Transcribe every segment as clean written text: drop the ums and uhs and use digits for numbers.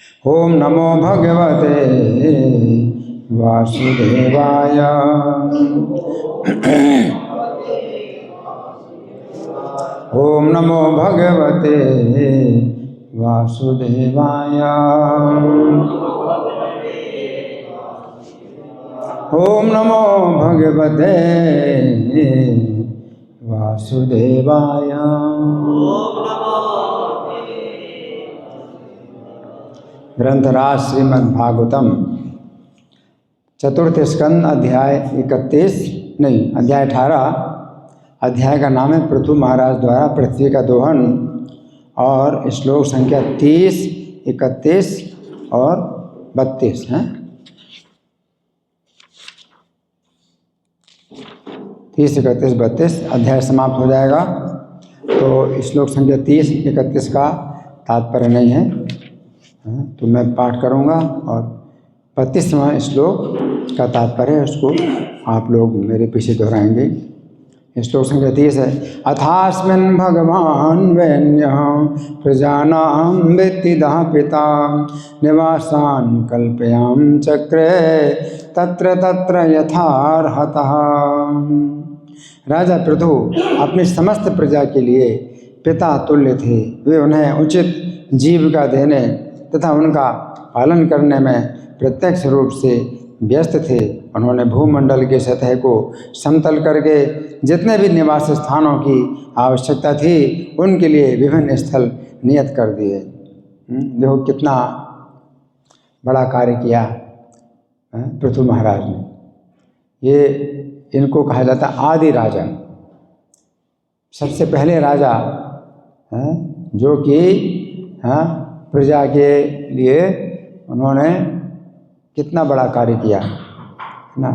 ओम नमो भगवते वासुदेवाय। ओम नमो भगवते वासुदेवाय। ओम नमो भगवते वासुदेवाय। ग्रंथराज श्रीमद्भागवतम चतुर्थ स्कंद अध्याय 31 नहीं अध्याय 18। अध्याय का नाम है पृथु महाराज द्वारा पृथ्वी का दोहन और श्लोक संख्या 30, 31 और 32 हैं। 30, 31, 32 अध्याय समाप्त हो जाएगा। तो श्लोक संख्या 30, 31 का तात्पर्य नहीं है, तो मैं पाठ करूंगा और 32वां श्लोक का तात्पर्य है, उसको आप लोग मेरे पीछे दोहराएंगे। श्लोक संख्या 30 है। अथास्मिन् भगवान वैन्यः प्रजानां वित्तिदः पिता निवासान् कल्पयां चक्रे तत्र तत्र यथार्हतः। राजा पृथु अपनी समस्त प्रजा के लिए पिता तुल्य थे। वे उन्हें उचित जीविका देने तथा उनका पालन करने में प्रत्यक्ष रूप से व्यस्त थे। उन्होंने भूमंडल के सतह को समतल करके जितने भी निवास स्थानों की आवश्यकता थी उनके लिए विभिन्न स्थल नियत कर दिए। देखो कितना बड़ा कार्य किया पृथु महाराज ने। ये इनको कहा जाता आदि राजा, सबसे पहले राजा जो कि प्रजा के लिए उन्होंने कितना बड़ा कार्य किया ना।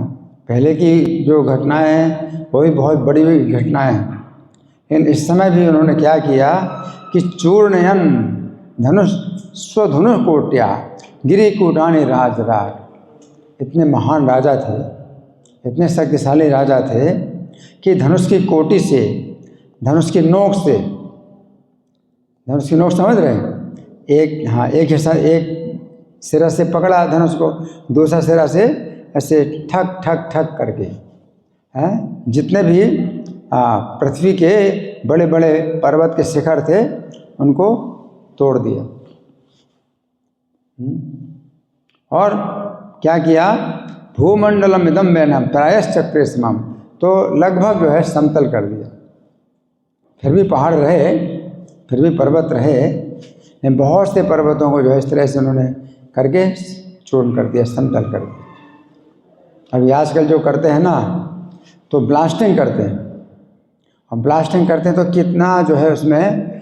पहले की जो घटनाएं हैं वो भी बहुत बड़ी बड़ी घटनाएं हैं, लेकिन इस समय भी उन्होंने क्या किया कि चूर्णयन धनुष स्वधनुष कोट्या गिरिकूटानि राजराज। इतने महान राजा थे, इतने शक्तिशाली राजा थे कि धनुष की कोटि से, धनुष की नोक से, धनुष की नोक समझ रहे हैं, एक हिस्सा एक सिरा से पकड़ा धनुष को, दूसरा सिरा से ऐसे ठक ठक ठक करके जितने भी पृथ्वी के बड़े बड़े पर्वत के शिखर थे उनको तोड़ दिया। और क्या किया, भूमंडलम इदम वैनम प्रायश्चक्रे समम, तो लगभग जो है समतल कर दिया। फिर भी पहाड़ रहे, फिर भी पर्वत रहे, लेकिन बहुत से पर्वतों को जो है इस तरह से उन्होंने करके चूर्ण कर दिया, समतल कर दिया। अभी आजकल जो करते हैं ना तो ब्लास्टिंग करते हैं, और ब्लास्टिंग करते हैं तो कितना जो है उसमें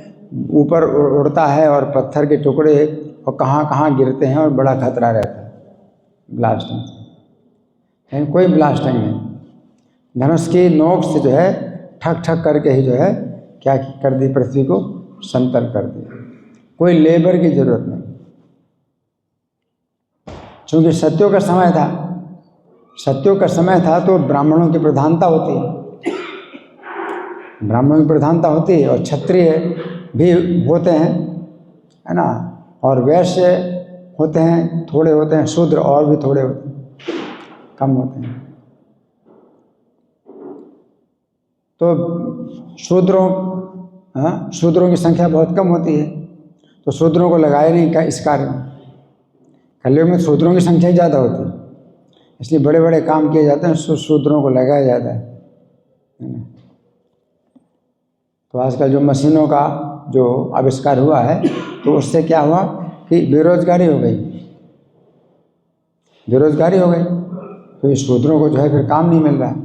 ऊपर उड़ता है और पत्थर के टुकड़े और कहाँ कहाँ गिरते हैं और बड़ा खतरा रहता है ब्लास्टिंग से। लेकिन कोई ब्लास्टिंग नहीं, धनुष की नोक से जो है ठक ठक करके ही जो है क्या कर दी, पृथ्वी को समतल कर दिया। कोई लेबर की जरूरत नहीं, क्योंकि सत्यों का समय था, सत्यों का समय था तो ब्राह्मणों की प्रधानता होती है, ब्राह्मणों की प्रधानता होती है, और क्षत्रिय भी होते हैं, है ना, और वैश्य होते हैं, थोड़े होते हैं, शूद्र और भी थोड़े होते हैं, कम होते हैं। तो शूद्रों की संख्या बहुत कम होती है, तो शूद्रों को लगाया नहीं इस कार्य में। कलयुग में शूद्रों की संख्या ही ज़्यादा होती है, इसलिए बड़े बड़े काम किए जाते हैं, शूद्रों को लगाया जाता है ना। तो आजकल जो मशीनों का जो आविष्कार हुआ है तो उससे क्या हुआ कि बेरोजगारी हो गई, बेरोजगारी हो गई, तो ये शूद्रों को जो है फिर काम नहीं मिल रहा है।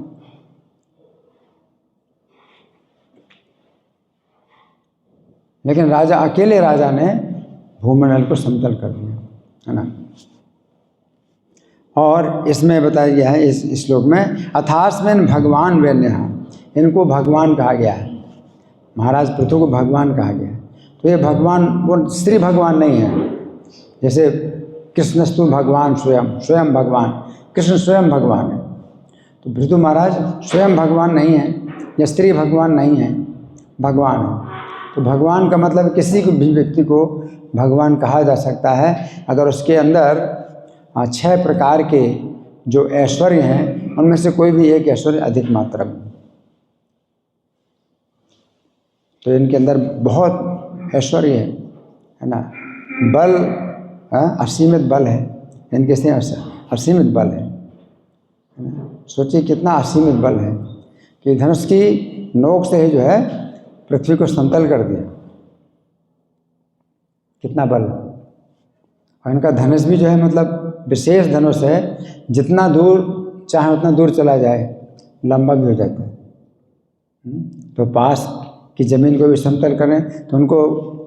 लेकिन राजा, अकेले राजा ने भूमंडल को समतल कर दिया, है ना। और इसमें बताया गया है इस श्लोक में अथास्मिन् भगवान वैन्यः, इनको भगवान कहा गया है, महाराज पृथु को भगवान कहा गया है। तो ये भगवान वो श्री भगवान नहीं है, जैसे कृष्णस्तु भगवान स्वयं, स्वयं भगवान, कृष्ण स्वयं भगवान है। तो पृथु महाराज स्वयं भगवान नहीं है या स्त्री भगवान नहीं है, भगवान है। तो भगवान का मतलब किसी को भी व्यक्ति को भगवान कहा जा सकता है अगर उसके अंदर 6 प्रकार के जो ऐश्वर्य हैं उनमें से कोई भी एक ऐश्वर्य अधिक मात्रा में। तो इनके अंदर बहुत ऐश्वर्य है ना, बल असीमित बल है इनके से, असीमित बल है। सोचिए कितना असीमित बल है कि धनुष की नोक से ही जो है पृथ्वी को समतल कर दिया, कितना बल। और इनका धनुष भी जो है मतलब विशेष धनुष है, जितना दूर चाहे उतना दूर चला जाए, लंबा भी हो जाता है। तो पास की ज़मीन को भी समतल करें तो उनको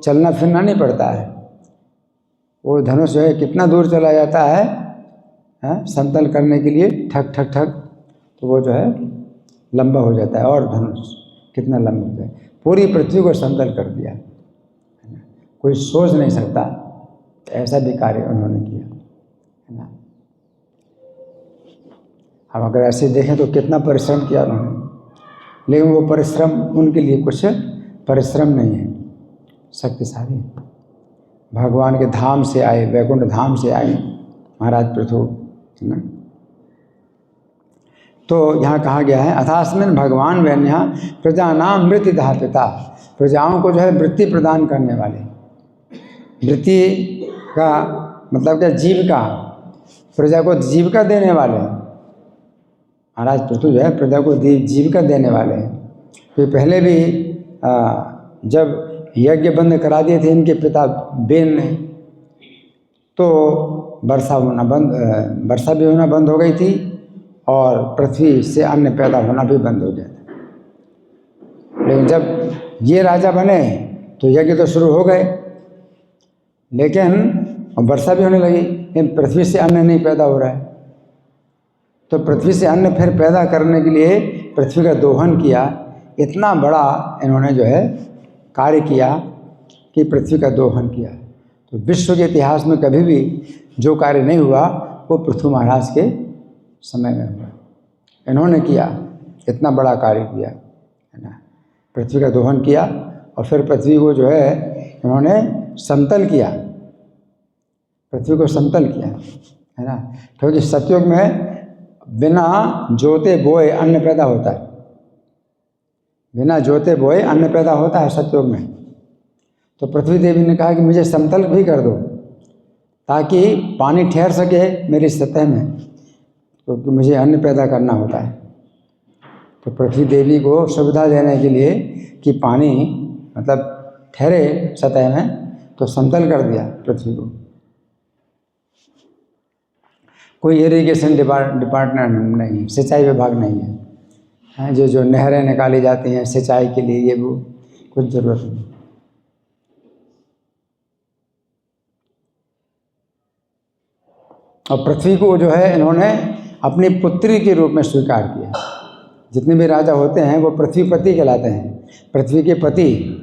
चलना फिरना नहीं पड़ता है, वो धनुष जो है कितना दूर चला जाता है समतल करने के लिए, ठक ठक ठक, तो वो जो है लंबा हो जाता है। और धनुष कितना लंबा हो जाए, पूरी पृथ्वी को समतल कर दिया, कोई सोच नहीं सकता ऐसा भी कार्य उन्होंने किया, है ना। हम अगर ऐसे देखें तो कितना परिश्रम किया उन्होंने, लेकिन वो परिश्रम उनके लिए कुछ परिश्रम नहीं है, शक्तिशाली है। भगवान के धाम से आए, वैकुंठ धाम से आए महाराज पृथु, है ना। तो यहाँ कहा गया है अथास्मिन् भगवान वैन्या प्रजानां वृत्तिदाः पिता, प्रजाओं को जो है वृत्ति प्रदान करने वाले, वृत्ति का मतलब क्या, जीविका, प्रजा को जीविका देने वाले। महाराज पृथु जो है प्रजा को जीविका देने वाले हैं। तो पहले भी जब यज्ञ बंद करा दिए थे इनके पिता बेन ने, तो वर्षा भी होना बंद हो गई थी और पृथ्वी से अन्न पैदा होना भी बंद हो गया था। लेकिन जब ये राजा बने तो यज्ञ तो शुरू हो गए, लेकिन वर्षा भी होने लगी, लेकिन पृथ्वी से अन्न नहीं पैदा हो रहा है। तो पृथ्वी से अन्न फिर पैदा करने के लिए पृथ्वी का दोहन किया। इतना बड़ा इन्होंने जो है कार्य किया कि पृथ्वी का दोहन किया। तो विश्व के इतिहास में कभी भी जो कार्य नहीं हुआ वो पृथु महाराज के समय में हुआ, इन्होंने किया, इतना बड़ा कार्य किया, है ना। पृथ्वी का दोहन किया और फिर पृथ्वी को जो है इन्होंने समतल किया, पृथ्वी को समतल किया, है ना। क्योंकि सतयुग में बिना जोते बोए अन्न पैदा होता है, बिना जोते बोए अन्न पैदा होता है सतयुग में। तो पृथ्वी देवी ने कहा कि मुझे समतल भी कर दो ताकि पानी ठहर सके मेरी सतह में, क्योंकि मुझे अन्न पैदा करना होता है। तो पृथ्वी देवी को सुविधा देने के लिए कि पानी मतलब ठहरे सतह में, तो समतल कर दिया पृथ्वी को। कोई इरिगेशन डिपार्टमेंट नहीं है, सिंचाई विभाग नहीं है, जो नहरें निकाली जाती हैं सिंचाई के लिए, ये वो कुछ ज़रूरत नहीं। और पृथ्वी को जो है इन्होंने अपनी पुत्री के रूप में स्वीकार किया। जितने भी राजा होते हैं वो पृथ्वीपति कहलाते हैं, पृथ्वी के पति।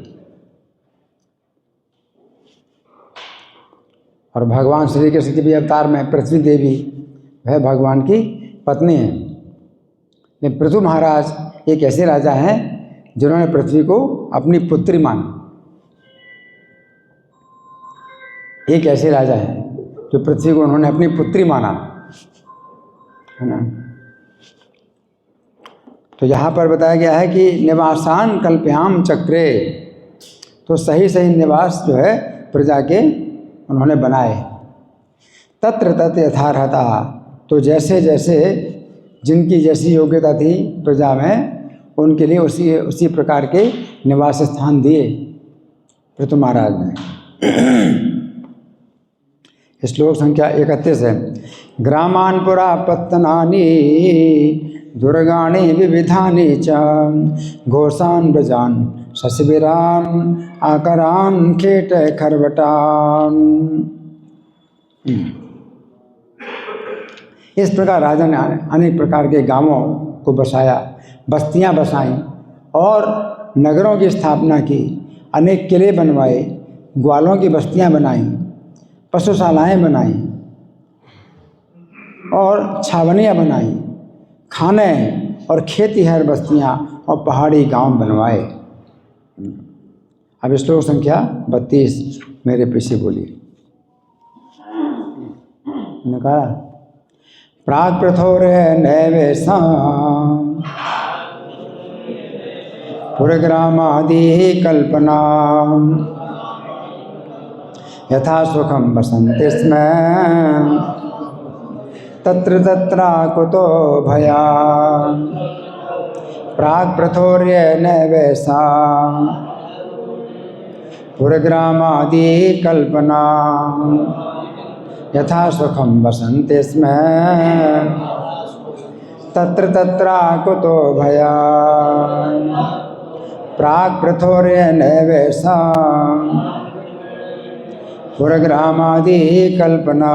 और भगवान श्री कृष्ण के भी अवतार में पृथ्वी देवी वह भगवान की पत्नी है। लेकिन पृथु महाराज एक ऐसे राजा हैं जिन्होंने पृथ्वी को अपनी पुत्री माना। एक ऐसे राजा हैं जो पृथ्वी को उन्होंने अपनी पुत्री माना, है ना। तो यहाँ पर बताया गया है कि निवासान कल्प्याम चक्रे, तो सही सही निवास जो है प्रजा के उन्होंने बनाए। तत्र तत् यथार्हता, तो जैसे जैसे जिनकी जैसी योग्यता थी प्रजा में उनके लिए उसी प्रकार के निवास स्थान दिए पृथु महाराज ने। श्लोक संख्या 31 है। ग्रामान पुरा पत्तनानि दुर्गाणि विविधानि च घोषान ब्रजान शशिबिरान आकरान खेट खरबटान। इस प्रकार राजा ने अनेक प्रकार के गांवों को बसाया, बस्तियां बसाईं और नगरों की स्थापना की, अनेक किले बनवाए, ग्वालों की बस्तियां बनाईं, पशुशालाएं बनाईं और छावनियां बनाईं, खाने और खेतीहर बस्तियां और पहाड़ी गांव बनवाए। अब श्लोक संख्या 32 मेरे पीछे बोलिए। निकाला। प्राग पृथोरे नैवेशाम पुरग्रामादि कल्पना यथा सुखम बसन्ति स्म तत्र तत्र कुतो भया। प्राग पृथोर्य नैवेशाम पुरग्रामादि कल्पना यथा सुखम बसन्ति स्म तत्र तत्र कुतो भया। प्राग पृथोर्य नैवेशाम पुरग्रामादि कल्पना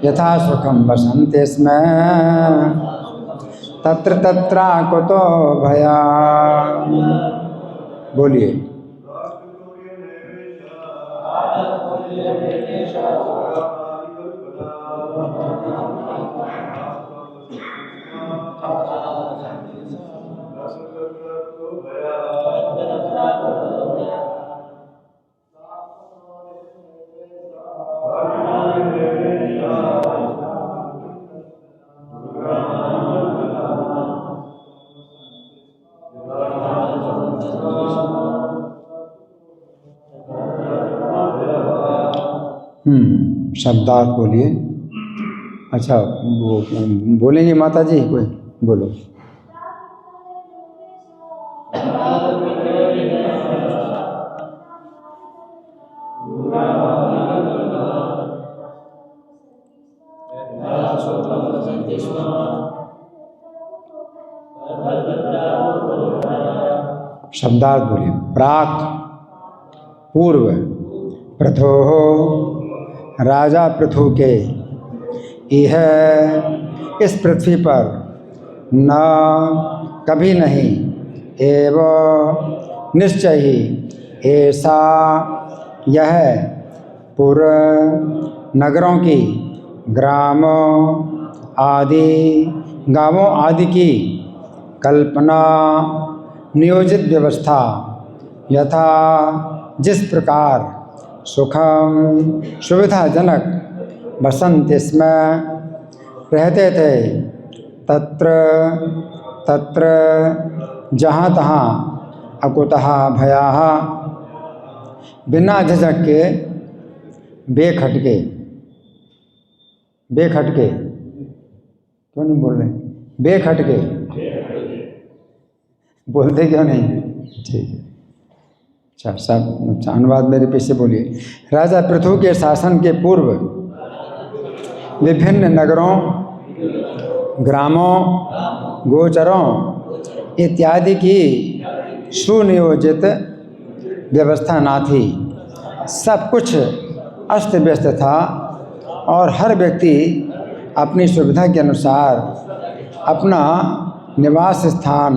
यथा सुखम बसन्ति स्म तत्र तत्र कुतो भया। बोलिए। शब्दार्थ बोलिए। अच्छा वो बोलेंगे माता जी, कोई बोलो। शब्दार्थ बोलिए। प्राक पूर्व, पृथो राजा पृथु के, यह इस पृथ्वी पर न कभी नहीं, एवं निश्चय ही ऐसा यह पुर नगरों की, ग्रामों आदि गांवों आदि की कल्पना नियोजित व्यवस्था यथा जिस प्रकार सुखम सुविधाजनक बसन्ति स्म रहते थे, तत्र तत्र जहाँ तहाँ अकुतः भयाः बिना झिझक के, बेखटके, बेखटके क्यों नहीं बोल रहे? बेखटके बोलते क्यों नहीं? ठीक है, अच्छा सब अनुवाद मेरे पीछे बोलिए। राजा पृथु के शासन के पूर्व विभिन्न नगरों, ग्रामों, गोचरों इत्यादि की सुनियोजित व्यवस्था ना थी। सब कुछ अस्त व्यस्त था और हर व्यक्ति अपनी सुविधा के अनुसार अपना निवास स्थान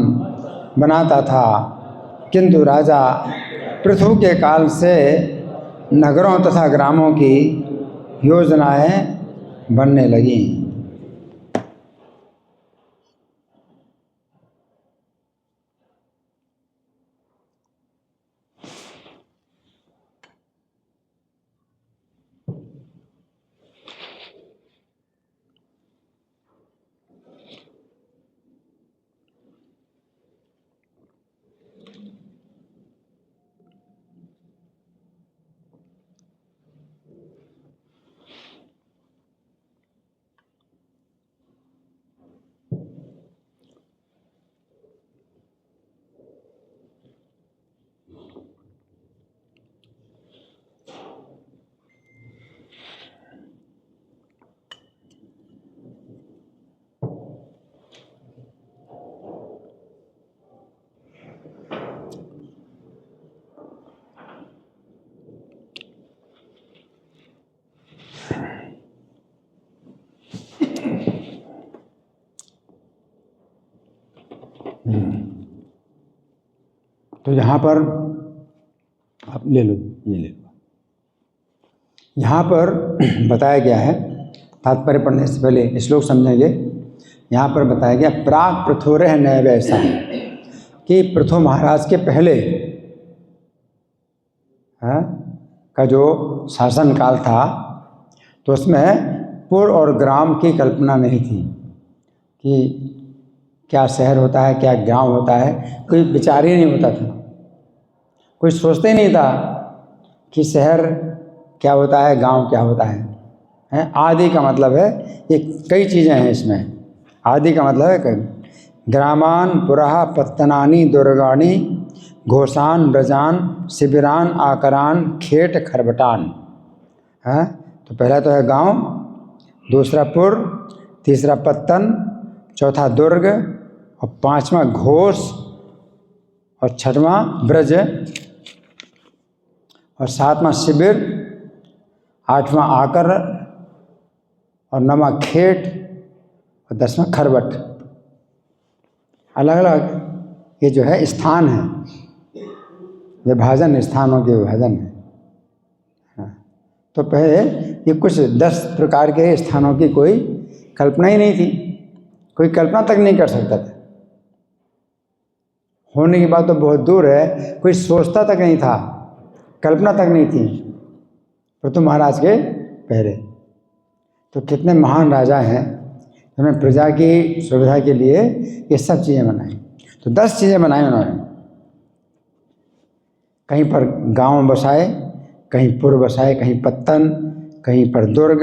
बनाता था। किंतु राजा पृथु के काल से नगरों तथा ग्रामों की योजनाएं बनने लगीं। तो यहाँ पर आप ले लो, ये ले लो। यहाँ पर बताया गया है, तात्पर्य पढ़ने से पहले श्लोक समझेंगे। यहाँ पर बताया गया प्राग पृथोरह नैवेशा कि पृथु महाराज के पहले है का जो शासनकाल था तो उसमें पुर और ग्राम की कल्पना नहीं थी कि क्या शहर होता है, क्या गांव होता है, कोई विचार ही नहीं होता था। कोई सोचते ही नहीं था कि शहर क्या होता है, गांव क्या होता है। आदि का मतलब है ये कई चीज़ें हैं इसमें। आदि का मतलब है कई। ग्रामान पुरः पत्तनानी दुर्गानी घोषान ब्रजान शिबिरान आकरान खेट खरबटान। है तो पहला तो है गांव, दूसरा पुर, तीसरा पत्तन, चौथा दुर्ग और पांचवा घोष और छठवां ब्रज और सातवां शिविर, आठवां आकर और नौवां खेट और 10वां खरबट। अलग अलग ये जो है स्थान है, विभाजन, स्थानों के विभाजन है। तो पहले ये कुछ 10 प्रकार के स्थानों की कोई कल्पना ही नहीं थी, कोई कल्पना तक नहीं कर सकता था। होने की बात तो बहुत दूर है, कोई सोचता तक नहीं था, कल्पना तक नहीं थी पृथु महाराज के पहले। तो कितने महान राजा हैं जिन्होंने प्रजा की सुविधा के लिए ये सब चीज़ें बनाई। तो 10 चीज़ें बनाई उन्होंने। कहीं पर गांव बसाए, कहीं पुर बसाए, कहीं पत्तन, कहीं पर दुर्ग,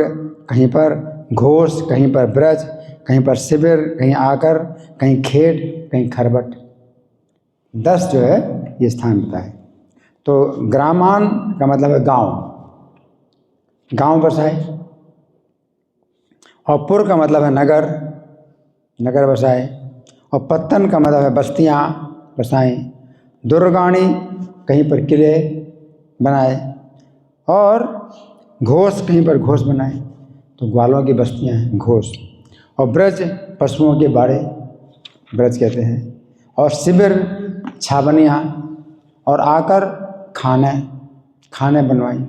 कहीं पर घोष, कहीं पर ब्रज, कहीं पर शिविर, कहीं आकर, कहीं खेत, कहीं खरबट। 10 जो है ये स्थान बताए। तो ग्रामान का मतलब है गांव, गांव बसाए। और पुर का मतलब है नगर, नगर बसाए। और पत्तन का मतलब है बस्तियां बसाएं। दुर्गाणी कहीं पर किले बनाए। और घोष कहीं पर घोष बनाए, तो ग्वालों की बस्तियां हैं घोष। और ब्रज पशुओं के बाड़े, ब्रज कहते हैं। और शिविर छावनियाँ। और आकर खाने, खाने बनवाई।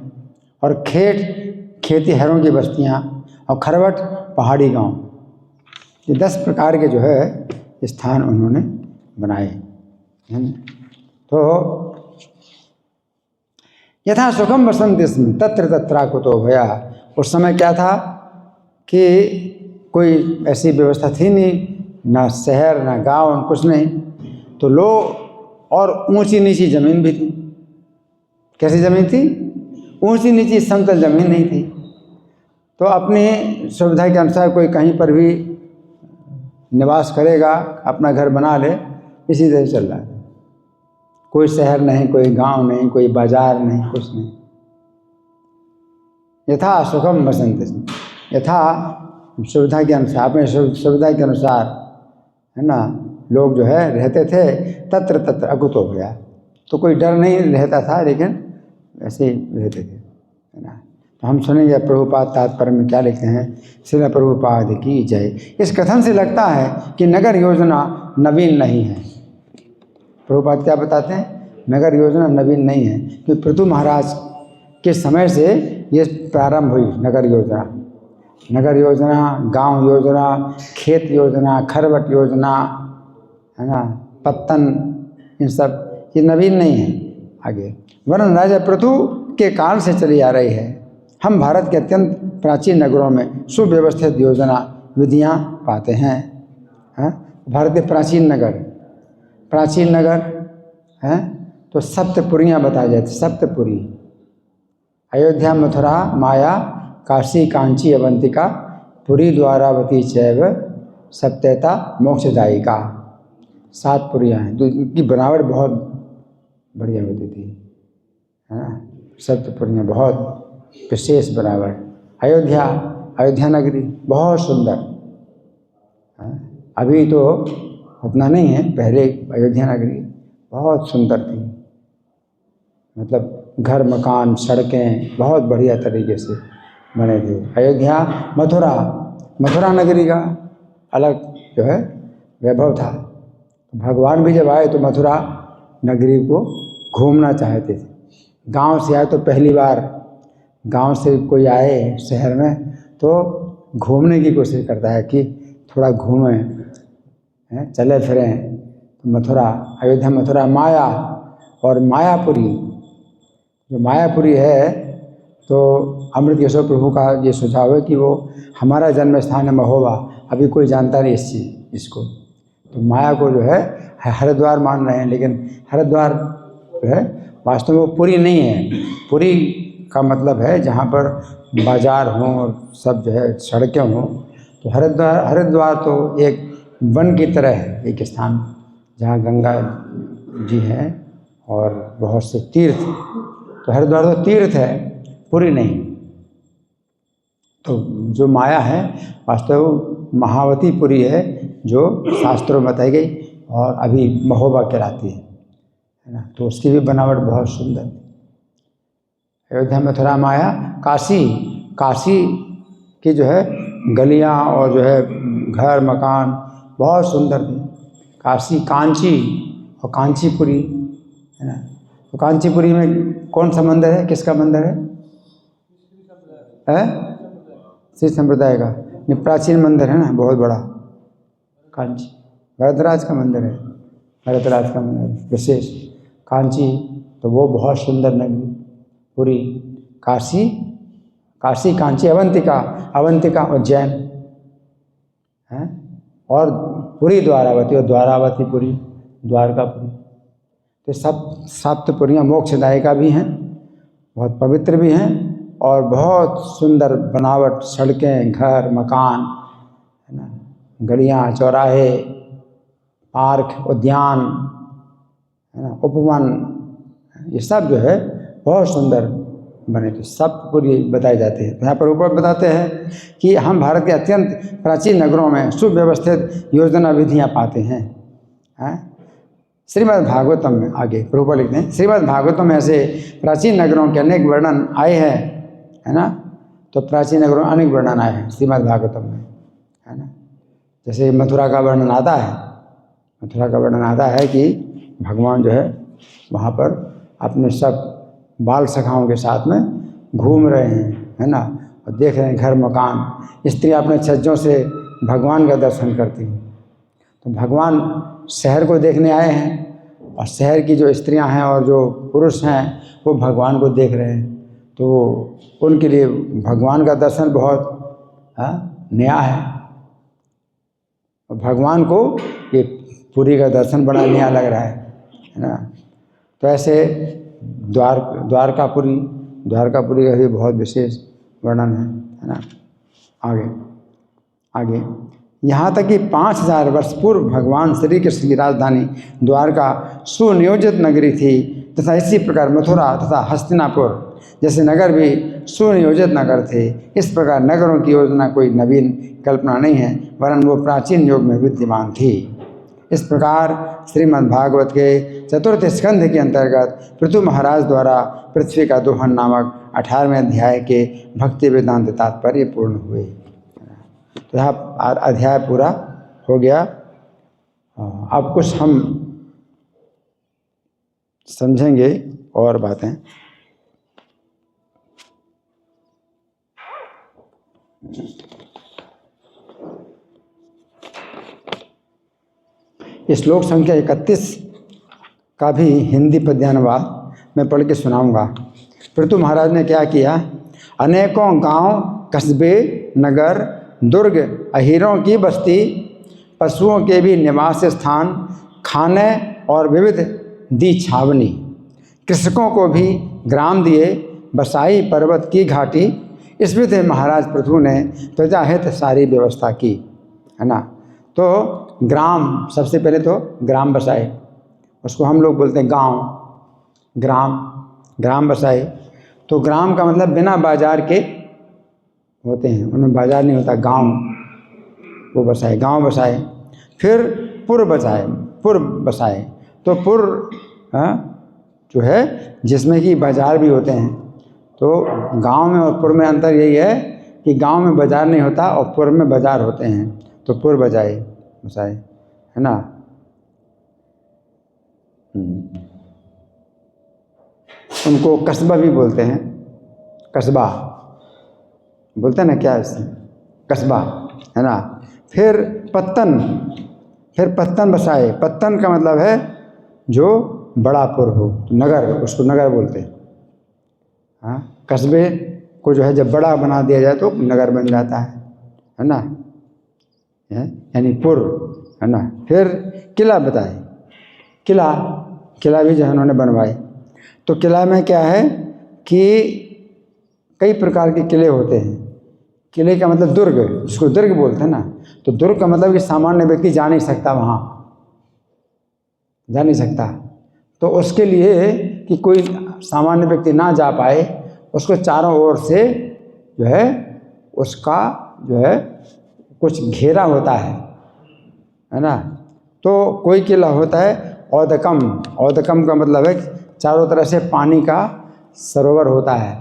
और खेत खेतीहरों की बस्तियाँ। और खरवट पहाड़ी गांव। ये 10 प्रकार के जो है स्थान उन्होंने बनाए हैं। तो यथा सुखम बसंत स्म तत्र तत्राकुतो भया। उस समय क्या था कि कोई ऐसी व्यवस्था थी नहीं, ना शहर ना गांव, कुछ नहीं। तो लो और ऊंची नीची जमीन भी थी। कैसी जमीन थी? ऊंची नीची समतल जमीन नहीं थी। तो अपनी सुविधा के अनुसार कोई कहीं पर भी निवास करेगा, अपना घर बना ले, इसी तरह चल रहा है। कोई शहर नहीं, कोई गांव नहीं, कोई बाजार नहीं, कुछ नहीं। यथा सुखम बसंत, यथा सुविधा के अनुसार, अपने सुविधा के अनुसार, है ना, लोग जो है रहते थे। तत्र तत्र अकुतो गया, तो कोई डर नहीं रहता था, लेकिन ऐसे ही रहते थे, है ना। तो हम सुनेंगे प्रभुपाद तात्पर्य में क्या लिखते हैं। श्रील प्रभुपाद की जय। इस कथन से लगता है कि नगर योजना नवीन नहीं है। प्रभुपाद क्या बताते हैं? नगर योजना नवीन नहीं है, क्योंकि पृथु महाराज के समय से ये प्रारंभ हुई नगर योजना। नगर योजना, गांव योजना, खेत योजना, खरवट योजना, है ना, पत्तन, इन सब ये नवीन नहीं है आगे, वरन राजा पृथु के काल से चली आ रही है। हम भारत के अत्यंत प्राचीन नगरों में सुव्यवस्थित योजना विधियाँ पाते हैं। भारत के प्राचीन नगर हैं तो सप्तपुरियाँ बताई जाती। सप्तपुरी, अयोध्या, मथुरा, माया, काशी, कांची, अवंतिका, पुरी, द्वारावती चैव सप्तैता मोक्षदायिका। 7 पुरियाँ हैं। तो इनकी बनावट बहुत बढ़िया होती थी, है ना। सप्तपुरियाँ बहुत विशेष बनावट। अयोध्या नगरी बहुत सुंदर है। अभी तो उतना नहीं है, पहले अयोध्या नगरी बहुत सुंदर थी। मतलब घर, मकान, सड़कें बहुत बढ़िया तरीके से बने थे। अयोध्या, मथुरा नगरी का अलग जो है वैभव था। भगवान भी जब आए तो मथुरा नगरी को घूमना चाहते थे। गांव से आए तो पहली बार, गांव से कोई आए शहर में तो घूमने की कोशिश करता है कि थोड़ा घूमें, चले फिरें। तो मथुरा, अयोध्या, मथुरा, माया और मायापुरी जो मायापुरी है, तो अमृतकेशव प्रभु का ये सुझाव है कि वो हमारा जन्म स्थान है महोबा। अभी कोई जानता नहीं इसको। तो माया को जो है हरिद्वार मान रहे हैं, लेकिन हरिद्वार जो है वास्तव में वो पुरी नहीं है। पुरी का मतलब है जहाँ पर बाजार हों और सब जो है सड़कें हों। तो हरिद्वार तो एक वन की तरह है, एक स्थान जहाँ गंगा जी हैं और बहुत से तीर्थ। तो हरिद्वार तो तीर्थ है, पुरी नहीं। तो जो माया है वास्तव महावती पुरी है, जो शास्त्रों में बताई गई और अभी महोबा कहलाती है ना। तो उसकी भी बनावट बहुत सुंदर। अयोध्या, मथुरा, माया, काशी की जो है गलियां और जो है घर मकान बहुत सुंदर थे। काशी, कांची और कांचीपुरी है ना। तो कांचीपुरी में कौन सा मंदिर है, किसका मंदिर है? श्री संप्रदाय का। ये प्राचीन मंदिर है ना, बहुत बड़ा। कांची भरतराज का मंदिर है, भरतराज का मंदिर विशेष। कांची तो वो बहुत सुंदर नगरी। पुरी, काशी, कांची, अवंतिका उज्जैन है। और पुरी द्वारावती, और द्वारावतीपुरी, द्वारकापुरी। तो सब सप्तपुरियाँ मोक्षदायिका भी हैं, बहुत पवित्र भी हैं और बहुत सुंदर बनावट, सड़कें, घर मकान है ना, गलियाँ, चौराहे, पार्क, उद्यान है ना, उपवन, ये सब जो है बहुत सुंदर बने। तो सब पूरी बताए जाते हैं। यहाँ पर ऊपर बताते हैं कि हम भारत के अत्यंत प्राचीन नगरों में सुव्यवस्थित योजना विधियाँ पाते हैं। श्रीमद् भागवतम में आगे प्रभुपाद लिखते हैं, श्रीमद् भागवतम में ऐसे प्राचीन नगरों के अनेक वर्णन आए हैं, है ना। तो प्राचीन नगरों में अनेक वर्णन आए हैं श्रीमद् भागवतम में, है ना। जैसे मथुरा का वर्णन आता है, मथुरा का वर्णन आता है कि भगवान जो है वहाँ पर अपने सब बाल सखाओं के साथ में घूम रहे हैं, है ना, और देख रहे हैं घर मकान। स्त्रियाँ अपने छज्जों से भगवान का दर्शन करती हैं। तो भगवान शहर को देखने आए हैं और शहर की जो स्त्रियां हैं और जो पुरुष हैं वो भगवान को देख रहे हैं। तो उनके लिए भगवान का दर्शन बहुत नया है। और भगवान को ये पुरी का दर्शन बड़ा नया लग रहा है ना। तो ऐसे द्वारकापुरी का भी बहुत विशेष वर्णन है ना। आगे यहाँ तक कि 5000 वर्ष पूर्व भगवान श्री कृष्ण की राजधानी द्वारका सुनियोजित नगरी थी, तथा इसी प्रकार मथुरा तथा हस्तिनापुर जैसे नगर भी सुनियोजित नगर थे। इस प्रकार नगरों की योजना कोई नवीन कल्पना नहीं है, वरन वो प्राचीन युग में विद्यमान थी। इस प्रकार श्रीमद् भागवत के 4th स्कंध के अंतर्गत पृथु महाराज द्वारा पृथ्वी का दोहन नामक 18वें अध्याय के भक्ति वेदांत तात्पर्य पूर्ण हुए। तो यहाँ अध्याय पूरा हो गया। अब कुछ हम समझेंगे और बातें। श्लोक संख्या 31 का भी हिंदी पद्यानुवाद मैं पढ़ के सुनाऊंगा। पृथु महाराज ने क्या किया, अनेकों गांव, कस्बे, नगर, दुर्ग, अहीरों की बस्ती, पशुओं के भी निवास स्थान, खाने और विविध दी छावनी, कृषकों को भी ग्राम दिए, बसाई पर्वत की घाटी। इस विधि महाराज पृथु ने प्रजा हित सारी व्यवस्था की, है ना। तो ग्राम, सबसे पहले तो ग्राम बसाए, उसको हम लोग बोलते हैं गांव, ग्राम बसाए। तो ग्राम का मतलब बिना बाजार के होते हैं, उनमें बाजार नहीं होता, गांव वो बसाए, गांव बसाए। फिर पुर बसाए। तो पुर जो है जिसमें कि बाजार भी होते हैं। तो गांव में और पुर में अंतर यही है कि गांव में बाजार नहीं होता और पुर में बाजार होते हैं। तो पुर बसाए, है ना। उनको कस्बा भी बोलते हैं, कस्बा बोलते हैं ना, क्या इससे कस्बा, है ना। फिर पत्तन बसाए। पत्तन का मतलब है जो बड़ा पुर हो, नगर, उसको नगर बोलते हैं, हाँ, कस्बे को जो है जब बड़ा बना दिया जाए तो नगर बन जाता है ना, यानी पुर, है ना। फिर किला बताए, किला भी जो है उन्होंने बनवाए। तो किला में क्या है कि कई प्रकार के किले होते हैं। किले का मतलब दुर्ग, जिसको दुर्ग बोलते हैं ना, तो दुर्ग का मतलब कि सामान्य व्यक्ति जा नहीं सकता, वहाँ जा नहीं सकता। तो उसके लिए कि कोई सामान्य व्यक्ति ना जा पाए, उसको चारों ओर से जो है उसका जो है कुछ घेरा होता है ना। तो कोई किला होता है औदकम, औदकम का मतलब है चारों तरफ से पानी का सरोवर होता है,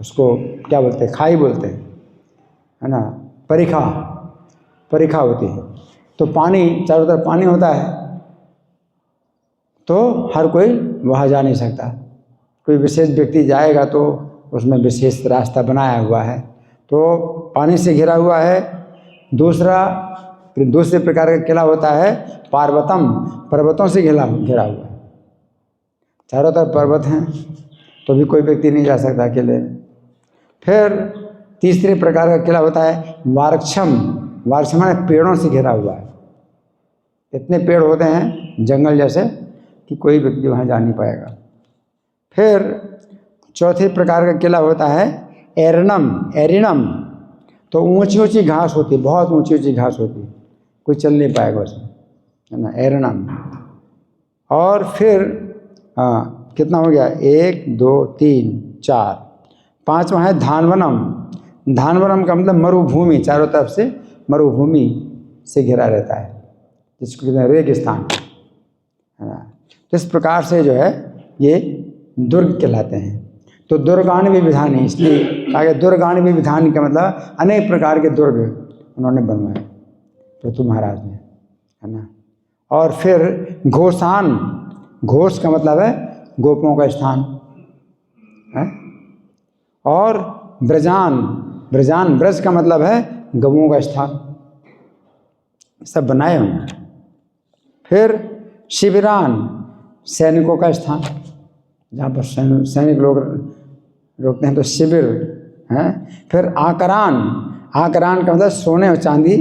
उसको क्या बोलते हैं, खाई बोलते हैं, है ना, परिखा होती है। तो पानी, चारों तरफ पानी होता है, तो हर कोई वहाँ जा नहीं सकता। कोई विशेष व्यक्ति जाएगा तो उसमें विशेष रास्ता बनाया हुआ है, तो पानी से घिरा हुआ है। दूसरे प्रकार का किला होता है पार्वतम, पर्वतों से घिरा हुआ है। चारों तरफ पर्वत हैं तो भी कोई व्यक्ति नहीं जा सकता अकेले। फिर तीसरे प्रकार का किला होता है वारक्षम, वारक्षम माने पेड़ों से घिरा हुआ है। इतने पेड़ होते हैं जंगल जैसे कि कोई व्यक्ति वहाँ जा नहीं पाएगा। फिर चौथे प्रकार का किला होता है एरिनम, तो ऊंची ऊंची घास होती है, बहुत ऊंची ऊंची घास होती है, कोई चल नहीं पाएगा उसमें, है ना, एरिनम। और फिर कितना हो गया, 1 2 3 4, पांचवा है धानवनम। धानवनम का मतलब मरुभूमि, चारों तरफ से मरुभूमि से घिरा रहता है, जिसको कहते हैं रेगिस्तान, है ना। तो इस प्रकार से जो है ये दुर्ग कहलाते हैं। तो दुर्गान्वी विधानी, इसलिए कहा गया दुर्गान्वी विधानी का मतलब अनेक प्रकार के दुर्ग उन्होंने बनवाए पृथु महाराज ने, है ना। और फिर घोषान, घोष का मतलब है गोपों का स्थान है। और ब्रजान, ब्रज का मतलब है गवों का स्थान, सब बनाए उन्होंने। फिर शिविरान, सैनिकों का स्थान, जहाँ पर सैनिक लोग रुकते हैं तो शिविर है। फिर आकरान का मतलब सोने और चांदी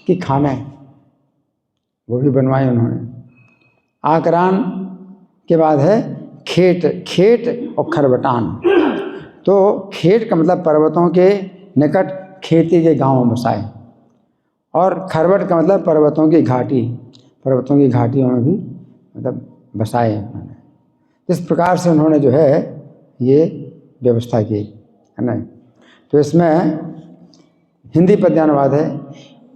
की खाने, वो भी बनवाए उन्होंने। आकरान के बाद है खेट और खरबटान। तो खेट का मतलब पर्वतों के निकट खेती के गांव बसाए, और खरबट का मतलब पर्वतों की घाटी, पर्वतों की घाटियों में भी मतलब बसाए उन्होंने। इस प्रकार से उन्होंने जो है ये व्यवस्था की, है ना। तो इसमें हिंदी पद्यानुवाद है।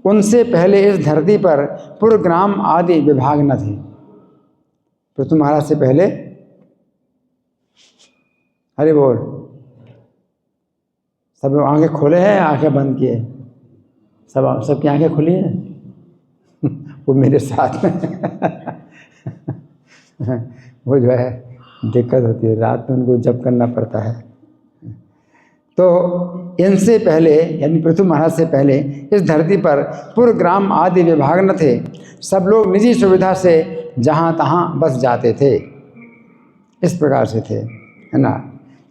उनसे पहले इस धरती पर पुर ग्राम आदि विभाग न थे। पृथु महाराज से पहले, हरि बोल, सब लोग आंखें खोले हैं, आंखें बंद किए, सबकी आंखें खुली हैं वो मेरे साथ में वो जो है दिक्कत होती है, रात में उनको जप करना पड़ता है। तो इनसे पहले यानी पृथु महाराज से पहले इस धरती पर पुर ग्राम आदि विभाग न थे। सब लोग निजी सुविधा से जहाँ तहाँ बस जाते थे, इस प्रकार से थे, है ना।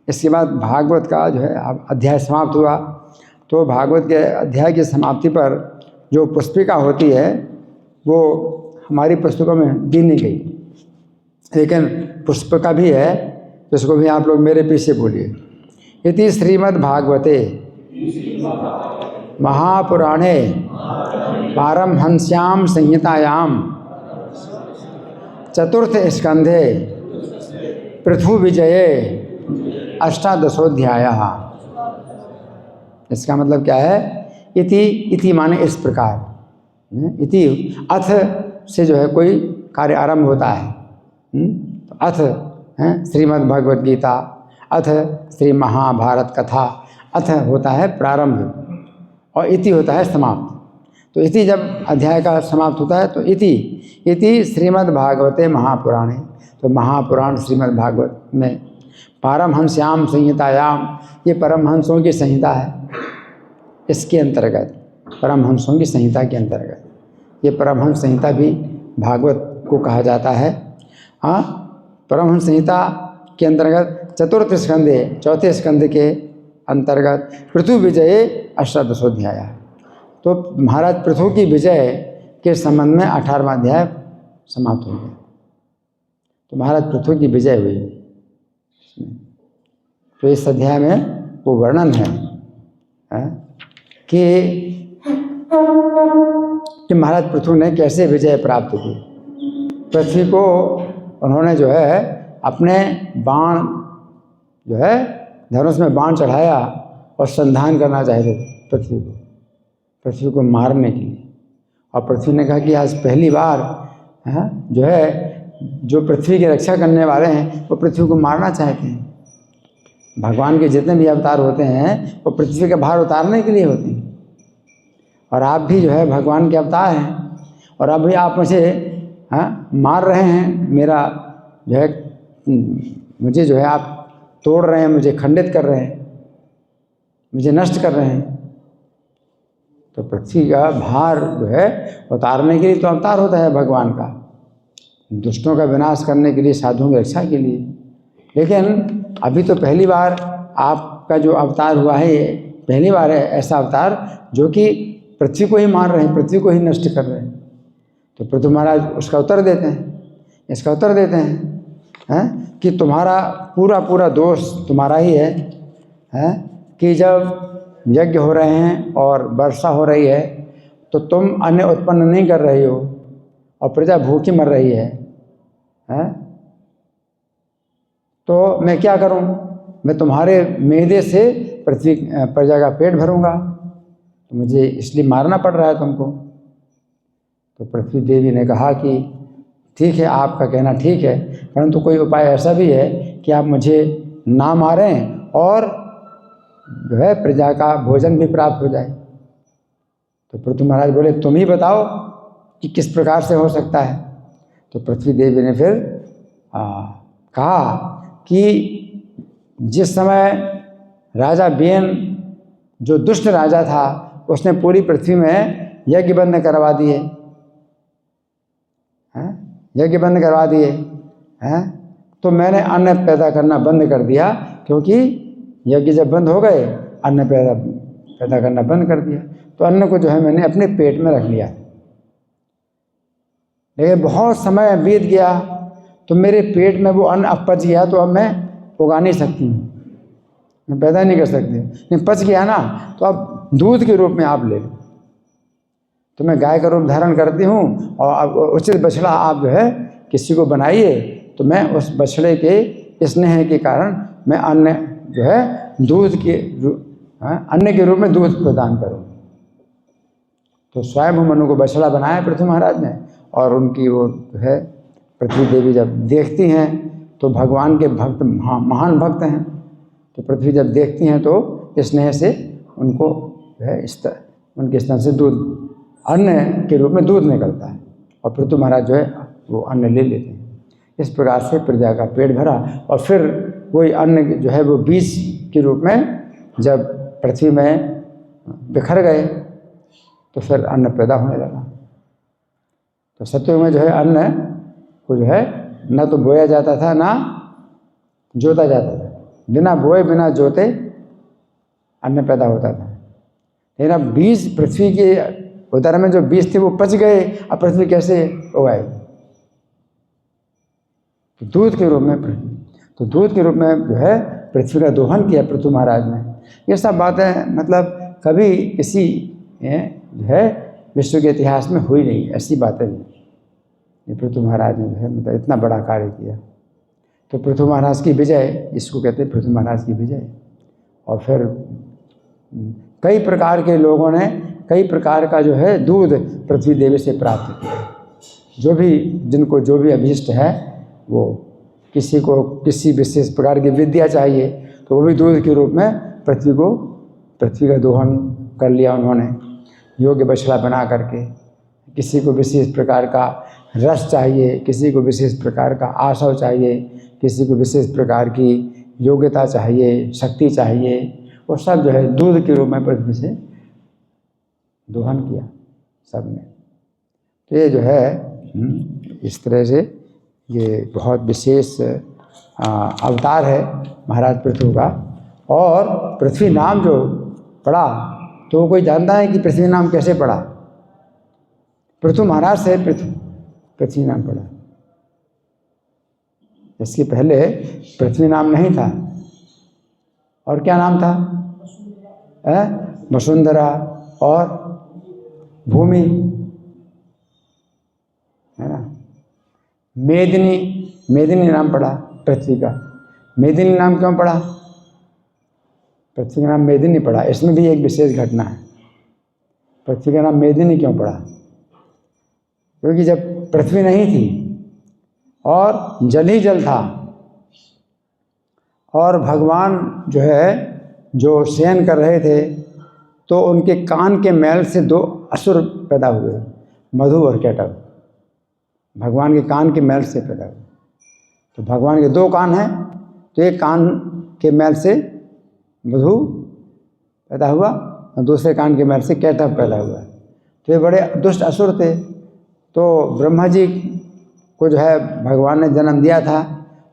इसके बाद भागवत का जो है अब अध्याय समाप्त हुआ। तो भागवत के अध्याय की समाप्ति पर जो पुस्तिका होती है वो हमारी पुस्तकों में दी नहीं गई, लेकिन पुष्पिका भी है, तो इसको भी आप लोग मेरे पीछे बोलिए। इति श्रीमद् भागवते महापुराणे पारमहंस्याम संहितायाम चतुर्थ स्कंधे पृथु विजये अष्टादशोऽध्यायः। इसका मतलब क्या है, इति माने इस प्रकार, इति अथ से जो है कोई कार्य आरंभ होता है। अथ है श्रीमद् भगवद गीता, अथ श्री महाभारत कथा, अथ होता है प्रारंभ और इति होता है समाप्त। तो इति जब अध्याय का समाप्त होता है तो इति श्रीमद् भागवते महापुराणे, तो महापुराण श्रीमद् भागवत में पारमहंस्याम संहितायाम, ये परमहंसों की संहिता है, इसके अंतर्गत परमहंसों की संहिता के अंतर्गत ये परमहंस संहिता भी भागवत को कहा जाता है। हाँ, परमहंस संहिता के अंतर्गत चतुर्थ स्कंदे, चौथे स्कंद के अंतर्गत पृथु विजय अष्टादशोध्याय। तो महाराज पृथु की विजय के संबंध में 18वां अध्याय समाप्त हो गया। तो महाराज पृथु की विजय हुई। तो इस अध्याय में वो वर्णन है कि महाराज पृथु ने कैसे विजय प्राप्त की। पृथ्वी को उन्होंने जो है अपने बाण जो है धनुष में बाण चढ़ाया और संधान करना चाहते थे पृथ्वी को मारने के लिए। और पृथ्वी ने कहा कि आज पहली बार जो है जो पृथ्वी की रक्षा करने वाले हैं वो पृथ्वी को मारना चाहते हैं। भगवान के जितने भी अवतार होते हैं वो पृथ्वी का भार उतारने के लिए होते हैं। और आप भी जो है भगवान के अवतार हैं और अभी आप मुझे मार रहे हैं, मेरा जो है मुझे जो है आप तोड़ रहे हैं, मुझे खंडित कर रहे हैं, मुझे नष्ट कर रहे हैं। तो पृथ्वी का भार जो है उतारने के लिए तो अवतार होता है भगवान का, दुष्टों का विनाश करने के लिए, साधुओं की रक्षा के लिए। लेकिन अभी तो पहली बार आपका जो अवतार हुआ है ये पहली बार है ऐसा अवतार जो कि पृथ्वी को ही मार रहे हैं, पृथ्वी को ही नष्ट कर रहे हैं। तो पृथु महाराज उसका उत्तर देते हैं, इसका उत्तर देते हैं कि तुम्हारा पूरा दोष तुम्हारा ही है कि जब यज्ञ हो रहे हैं और वर्षा हो रही है तो तुम अन्न उत्पन्न नहीं कर रही हो और प्रजा भूखी मर रही है। तो मैं क्या करूं? मैं तुम्हारे मैदे से पृथ्वी प्रजा का पेट भरूंगा, तो मुझे इसलिए मारना पड़ रहा है तुमको। तो पृथ्वी देवी ने कहा कि ठीक है, आपका कहना ठीक है, परंतु कोई उपाय ऐसा भी है कि आप मुझे ना मारें और जो है प्रजा का भोजन भी प्राप्त हो जाए। तो पृथु महाराज बोले तुम ही बताओ कि किस प्रकार से हो सकता है। तो पृथ्वी देवी ने फिर कहा कि जिस समय राजा बेन जो दुष्ट राजा था उसने पूरी पृथ्वी में यज्ञ बंद करवा दिए, यज्ञ बंद करवा दिए तो मैंने अन्न पैदा करना बंद कर दिया, क्योंकि यज्ञ जब बंद हो गए अन्न पैदा करना बंद कर दिया। तो अन्न को जो है मैंने अपने पेट में रख लिया। लेकिन बहुत समय बीत गया तो मेरे पेट में वो अन्न अब पच गया, तो अब मैं उगा नहीं सकती हूँ, मैं पैदा नहीं कर सकती। नहीं पच गया ना, तो अब दूध के रूप में आप ले लो। तो मैं गाय का रूप धारण करती हूँ और अब उचित बछड़ा आप जो है किसी को बनाइए, तो मैं उस बछड़े के स्नेह के कारण मैं अन्न जो है दूध के अन्न के रूप में दूध प्रदान करूँ। तो स्वयं मनु को बछड़ा बनाया पृथ्वी महाराज ने, और उनकी वो जो है पृथ्वी देवी जब देखती हैं तो भगवान के भक्त महान भक्त हैं, तो पृथ्वी जब देखती हैं तो स्नेह से उनको जो है उनके स्तन से दूध अन्न के रूप में दूध निकलता है और पृथु महाराज जो है वो अन्न ले लेते हैं। इस प्रकार से प्रजा का पेट भरा और फिर वही अन्न जो है वो बीज के रूप में जब पृथ्वी में बिखर गए तो फिर अन्न पैदा होने लगा। तो सत्ययुग में जो है अन्न को जो है न तो बोया जाता था ना जोता जाता था, बिना बोए बिना जोते अन्न पैदा होता था। लेकिन अब बीज पृथ्वी के उदर में जो बीज थे वो पच गए, अब पृथ्वी कैसे उगाए? तो दूध के रूप में जो है पृथ्वी का दोहन किया पृथु महाराज ने। ये सब बातें मतलब कभी किसी जो है विश्व के इतिहास में हुई नहीं, ऐसी बातें नहीं। ये पृथु महाराज ने जो है मतलब इतना बड़ा कार्य किया। तो पृथु महाराज की विजय, इसको कहते हैं पृथु महाराज की विजय। और फिर कई प्रकार के लोगों ने कई प्रकार का जो है दूध पृथ्वी देवी से प्राप्त किया। जिनको जो भी अभीष्ट है, वो किसी को किसी विशेष प्रकार की विद्या चाहिए तो वो भी दूध के रूप में पृथ्वी का दोहन कर लिया उन्होंने, योग्य बछड़ा बना करके। किसी को विशेष प्रकार का रस चाहिए, किसी को विशेष प्रकार का आशव चाहिए, किसी को विशेष प्रकार की योग्यता चाहिए, शक्ति चाहिए, वो सब जो है दूध के रूप में पृथ्वी से दोहन किया सबने। तो ये जो है इस तरह से ये बहुत विशेष अवतार है महाराज पृथु का। और पृथ्वी नाम जो पड़ा, तो कोई जानता है कि पृथ्वी नाम कैसे पड़ा? पृथु महाराज से पृथ्वी नाम पड़ा। इसके पहले पृथ्वी नाम नहीं था। और क्या नाम था? वसुंधरा और भूमि, है ना। मेदिनी नाम पड़ा पृथ्वी का। मेदिनी नाम क्यों पड़ा? पृथ्वी का नाम मेदिनी पड़ा, इसमें भी एक विशेष घटना है। पृथ्वी का नाम मेदिनी क्यों पड़ा? क्योंकि जब पृथ्वी नहीं थी और जल ही जल था, और भगवान जो है जो शयन कर रहे थे, तो उनके कान के मैल से दो असुर पैदा हुए, मधु और कैटभ। भगवान के कान के मैल से पैदा हुए। तो भगवान के दो कान हैं, तो एक कान के मैल से मधु पैदा हुआ और दूसरे कान के मैल से कैटभ पैदा हुआ। तो ये बड़े दुष्ट असुर थे। तो ब्रह्मा जी को जो है भगवान ने जन्म दिया था,